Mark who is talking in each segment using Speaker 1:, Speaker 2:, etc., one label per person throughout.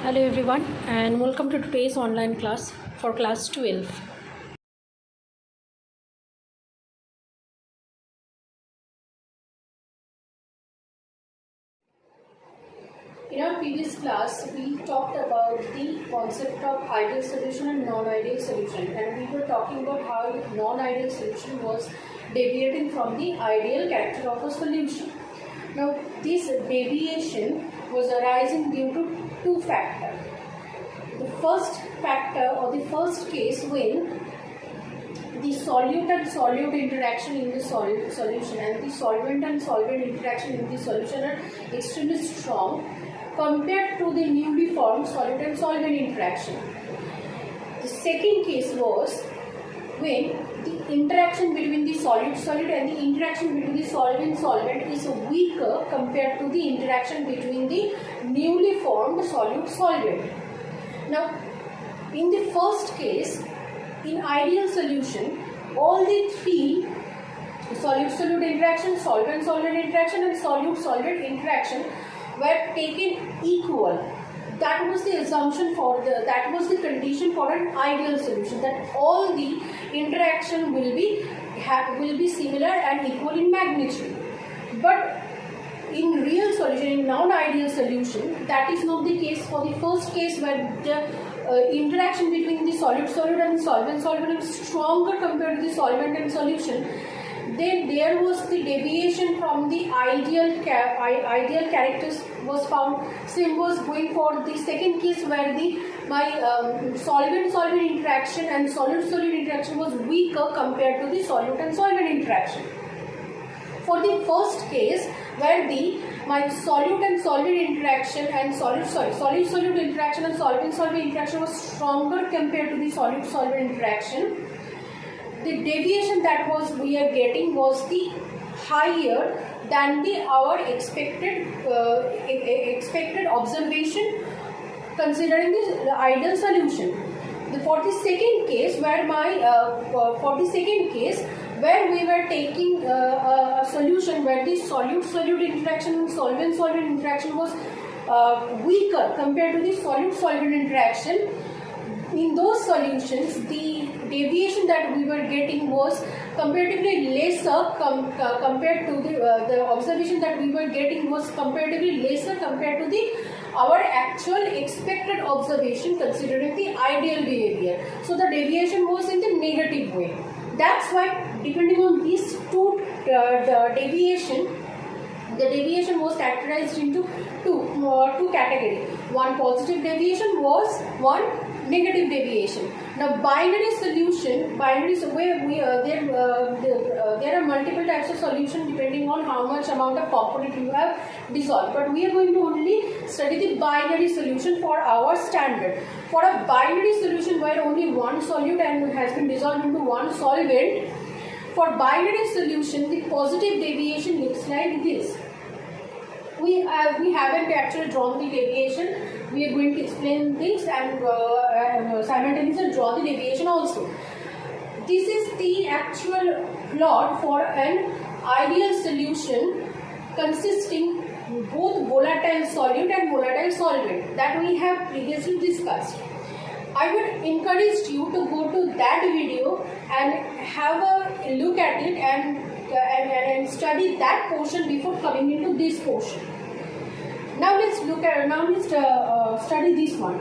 Speaker 1: Hello everyone and welcome to today's online class for class 12. In our previous class, we talked about the concept of ideal solution and non-ideal solution, and we were talking about how non-ideal solution was deviating from the ideal character of a solution. Now, this deviation was arising due to two factors. The first factor or the first case when the solute and solute interaction in the solution and the solvent and solvent interaction in the solution are extremely strong compared to the newly formed solute and solvent interaction. The second case was when the interaction between the solute and the interaction between the solvent is weaker compared to the interaction between the newly formed solute. Now, in the first case, in ideal solution, all the three solute-solute interaction, solvent-solvent interaction and solute-solvent interaction were taken equal. That was the assumption that was the condition for an ideal solution, that all the interaction will be similar and equal in magnitude. But in real solution, in non-ideal solution, that is not the case. For the first case where the interaction between the solute-solute and solvent-solvent is stronger compared to the solvent and solution, then there was the deviation from the ideal characters was found. Same was going for the second case where the solvent-solvent interaction and solute-solute interaction was weaker compared to the solute and solvent interaction. For the first case, where the solute and solvent interaction and solute-solute interaction and solvent-solvent interaction was stronger compared to the solute-solvent interaction, the deviation that we are getting was the higher than our expected observation considering the ideal solution. For the second case, where we were taking a solution where the solute-solute interaction and solvent-solvent interaction was weaker compared to the solute-solvent interaction, in those solutions, the deviation that we were getting was comparatively lesser compared to the observation that we were getting was comparatively lesser compared to our actual expected observation considering the ideal behavior. So the deviation was in the negative way. That's why, depending on these two the deviation was categorized into two categories. One positive deviation was one negative deviation. Now, binary solution, there are multiple types of solution depending on how much amount of component you have dissolved. But we are going to only study the binary solution for our standard. For a binary solution where only one solute and has been dissolved into one solvent, for binary solution, the positive deviation looks like this. We haven't actually drawn the deviation. We are going to explain things and simultaneously draw the deviation also. This is the actual plot for an ideal solution consisting both volatile solute and volatile solvent that we have previously discussed. I would encourage you to go to that video and have a look at it and study that portion before coming into this portion. Now let's study this one.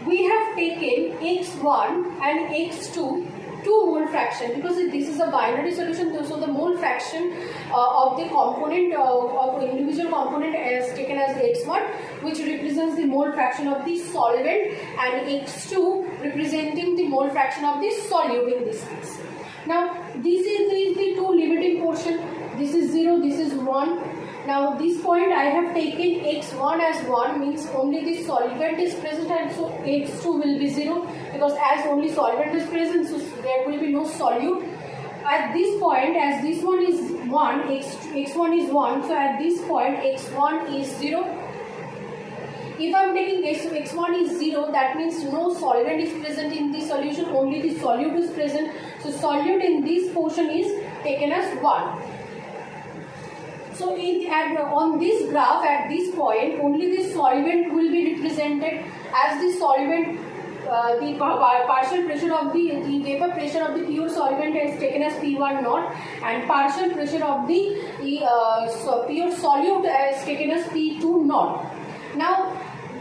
Speaker 1: We have taken x1 and x2 two mole fraction, because this is a binary solution, so the mole fraction of the component of individual component is taken as x1, which represents the mole fraction of the solvent, and x2 representing the mole fraction of the solute in this case. Now this is the two limiting portion. This is 0, this is 1. Now this point I have taken x1 as 1, means only the solvent is present, and so x2 will be 0, because as only solvent is present, so there will be no solute. At this point, as this one is 1, x1 is 1, so at this point x1 is 0. If I am taking x1 is 0, that means no solvent is present in the solution, only the solute is present. So solute in this portion is taken as 1. So on this graph at this point only the solvent will be represented as the solvent. The partial pressure of the vapor pressure of the pure solvent is taken as P1 naught, and partial pressure of the pure solute is taken as P2 naught. Now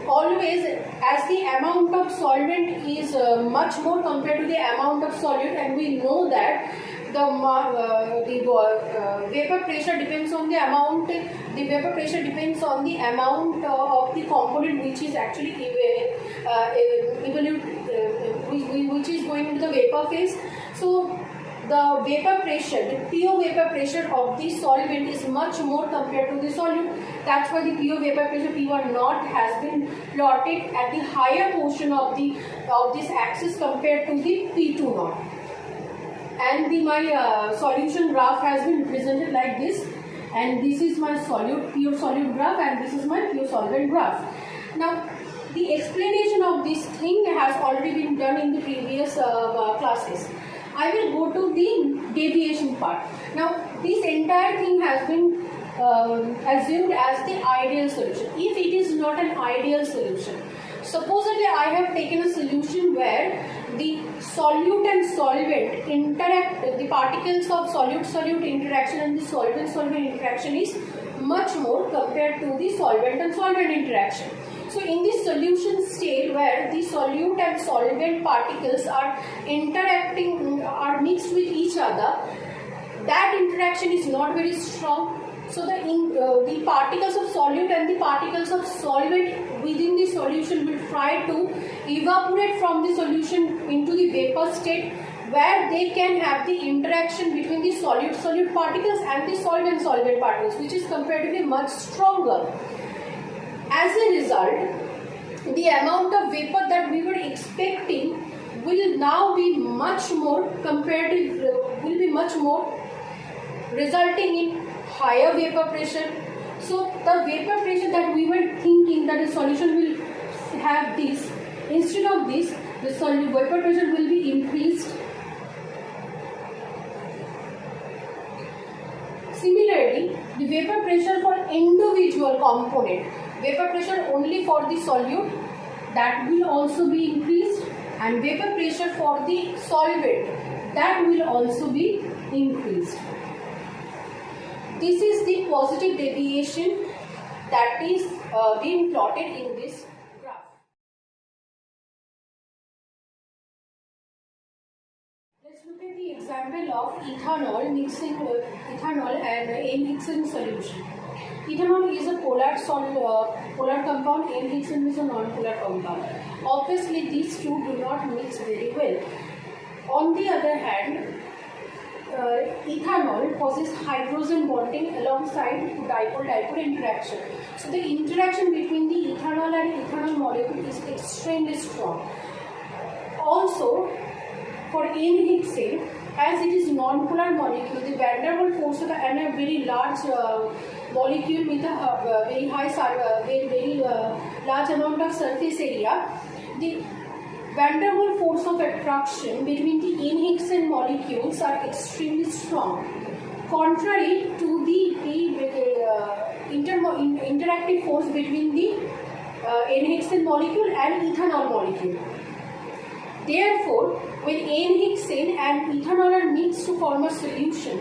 Speaker 1: always, as the amount of solvent is much more compared to the amount of solute, and we know that the vapor pressure depends on the amount. The vapor pressure depends on the amount of the component which is actually which is going into the vapor phase. So the vapor pressure, the pure vapor pressure of the solvent is much more compared to the solute. That's why the pure vapor pressure P1 naught has been plotted at the higher portion of this axis compared to the P2 naught. And my solution graph has been represented like this, and this is my pure solute graph, and this is my pure solvent graph. Now the explanation of this thing has already been done in the previous classes. I will go to the deviation part. Now this entire thing has been assumed as the ideal solution. If it is not an ideal solution, supposedly I have taken a solution where the solute and solvent interact, the particles of solute-solute interaction and the solvent-solvent interaction is much more compared to the solvent and solvent interaction. So in this solution state where the solute and solvent particles are interacting, are mixed with each other, that interaction is not very strong. So the particles of solute and the particles of solvent within the solution will try to evaporate from the solution into the vapor state, where they can have the interaction between the solute particles and the solvent particles, which is comparatively much stronger. As a result, the amount of vapor that we were expecting will now be much more resulting in higher vapor pressure. So the vapor pressure that we were thinking that the solution will have this, instead of this, the vapor pressure will be increased. Similarly, the vapor pressure for individual component, vapor pressure only for the solute, that will also be increased, and vapor pressure for the solvent, that will also be increased. This is the positive deviation that is being plotted in this graph. Let's look at the example of ethanol mixing ethanol and N-hexane solution. Ethanol is a polar compound, N-hexane is a non-polar compound. Obviously, these two do not mix very well. On the other hand, ethanol causes hydrogen bonding alongside dipole-dipole interaction. So the interaction between the ethanol and ethanol molecule is extremely strong. Also, for N-hexane, as it is non-polar molecule, the van der Waals force and a very large molecule with a very large amount of surface area, the van der Waals force of attraction between the N-hexane molecules are extremely strong, contrary to the interactive force between the N-hexane molecule and ethanol molecule. Therefore, when N-hexane and ethanol are mixed to form a solution,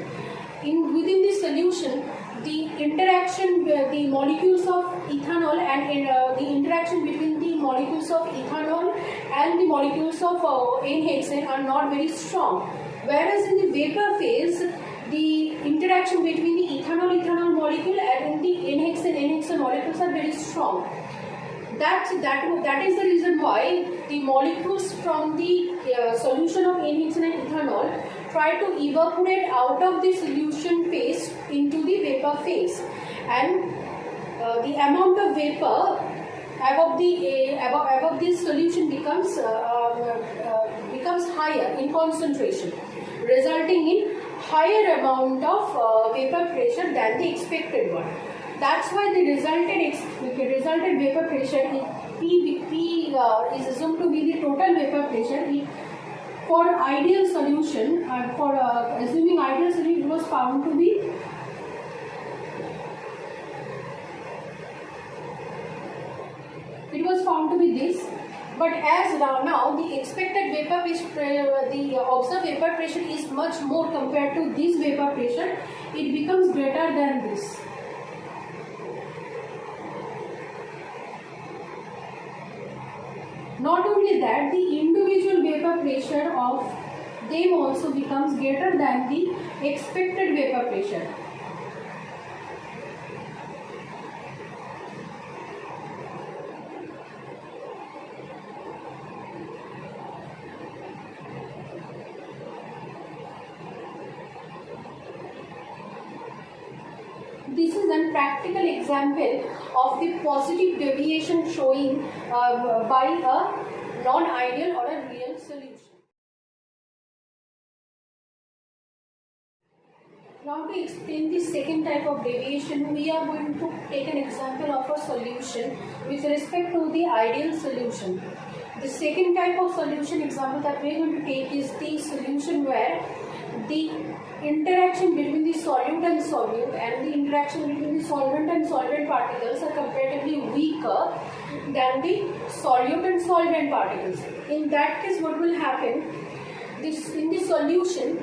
Speaker 1: within the solution, the interaction, the molecules of ethanol and the interaction between the molecules of ethanol and the molecules of N-hexane are not very strong. Whereas in the vapor phase, the interaction between the ethanol molecule and the N-hexane molecules are very strong. That is the reason why the molecules from the solution of N-hexane and ethanol try to evaporate out of the solution phase into the vapor phase, and the amount of vapor above this solution becomes higher in concentration, resulting in higher amount of vapor pressure than the expected one. That's why the resulted vapor pressure P is assumed to be the total vapor pressure. For ideal solution, assuming ideal solution, it was found to be it was found to be this. But as now the expected vapor pressure, the observed vapor pressure is much more compared to this vapor pressure. It becomes greater than this. Not only that, the individual vapor pressure of them also becomes greater than the expected vapor pressure. This is a practical example of the positive deviation showing by a non-ideal or a real solution. Now to explain the second type of deviation, we are going to take an example of a solution with respect to the ideal solution. The second type of solution example that we are going to take is the solution where the interaction between the solute and solute and the interaction between the solvent and solvent particles are comparatively weaker than the solute and solvent particles. In that case, what will happen? In the solution,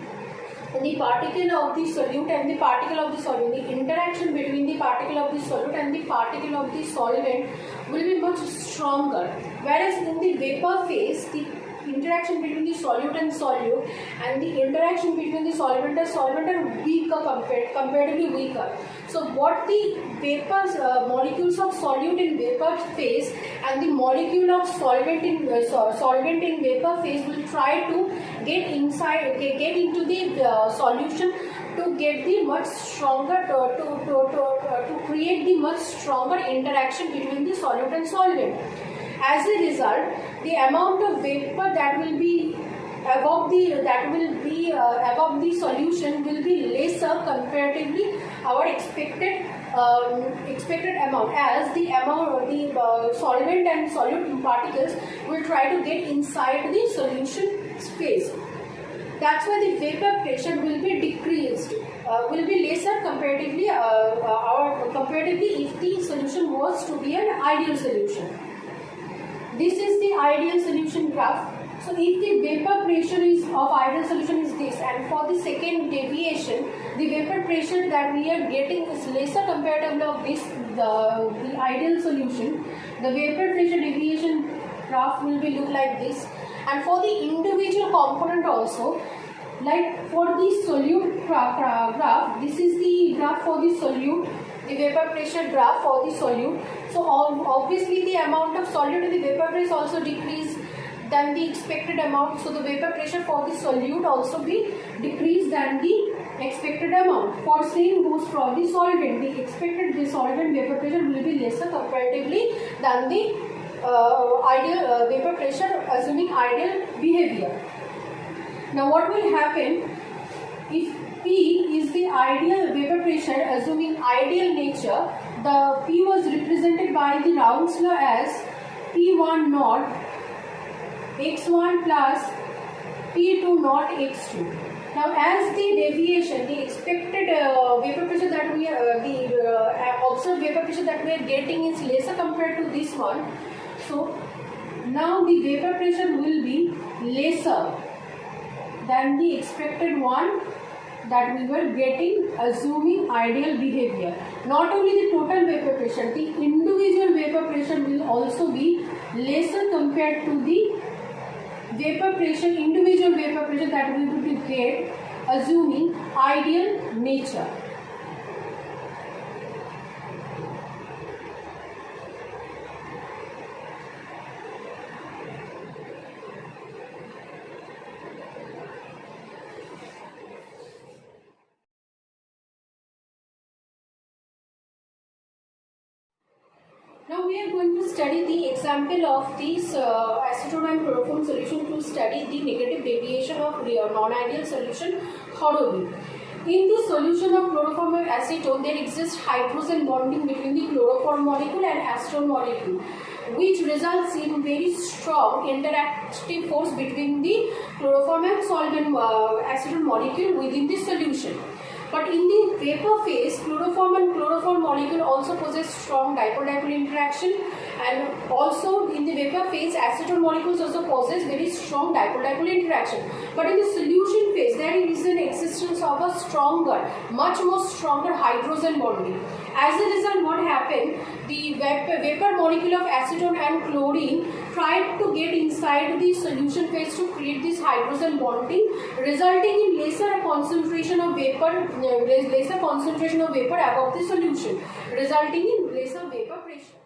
Speaker 1: the particle of the solute and the particle of the solvent, the interaction between the particle of the solute and the particle of the solvent will be much stronger. Whereas in the vapor phase, the interaction between the solute and solute and the interaction between the solvent and solvent are weaker, comparatively weaker. So what the vapors, molecules of solute in vapor phase and the molecule of solvent in vapor phase will try to get into the solution to get the much stronger to create the much stronger interaction between the solute and solvent. As a result, the amount of vapor that will be above the solution will be lesser comparatively our expected amount, as the solvent and solute particles will try to get inside the solution space. That's why the vapor pressure will be decreased, will be lesser comparatively if the solution was to be an ideal solution. This is the ideal solution graph. So if the vapor pressure of ideal solution is this, and for the second deviation, the vapor pressure that we are getting is lesser comparatively of this, the ideal solution, the vapor pressure deviation graph will be look like this. And for the individual component also, like for the solute graph, this is the graph for the solute, the vapor pressure graph for the solute. So obviously the amount of solute in the vapor phase also decrease than the expected amount. So the vapor pressure for the solute also be decreased than the expected amount. For same goes for the solvent. The expected solvent vapor pressure will be lesser comparatively than the ideal vapor pressure assuming ideal behavior. Now what will happen if P is the ideal vapor pressure assuming ideal nature? The P was represented by the Raoult's law as P1 naught x1 plus P2 naught x2. Now as the deviation, the expected vapor pressure that we are, the observed vapor pressure that we are getting is lesser compared to this one. So now the vapor pressure will be lesser than the expected one that we were getting assuming ideal behavior. Not only the total vapor pressure, the individual vapor pressure will also be lesser compared to the vapor pressure, individual vapor pressure that we will get assuming ideal nature. Now we are going to study the example of this acetone and chloroform solution to study the negative deviation of non-ideal solution thoroughly. In the solution of chloroform and acetone, there exists hydrogen bonding between the chloroform molecule and acetone molecule, which results in very strong interactive force between the chloroform and solvent acetone molecule within the solution. But in the vapor phase, chloroform and chloroform molecule also possess strong dipole-dipole interaction, and also in the vapor phase, acetone molecules also possess very strong dipole-dipole interaction. But in the solution phase, there is an existence of a stronger, much more stronger hydrogen bonding. As a result, what happened? The vapor molecule of acetone and chlorine tried to get inside the solution phase to create this hydrogen bonding, resulting in lesser concentration of vapor above the solution, resulting in lesser vapor pressure.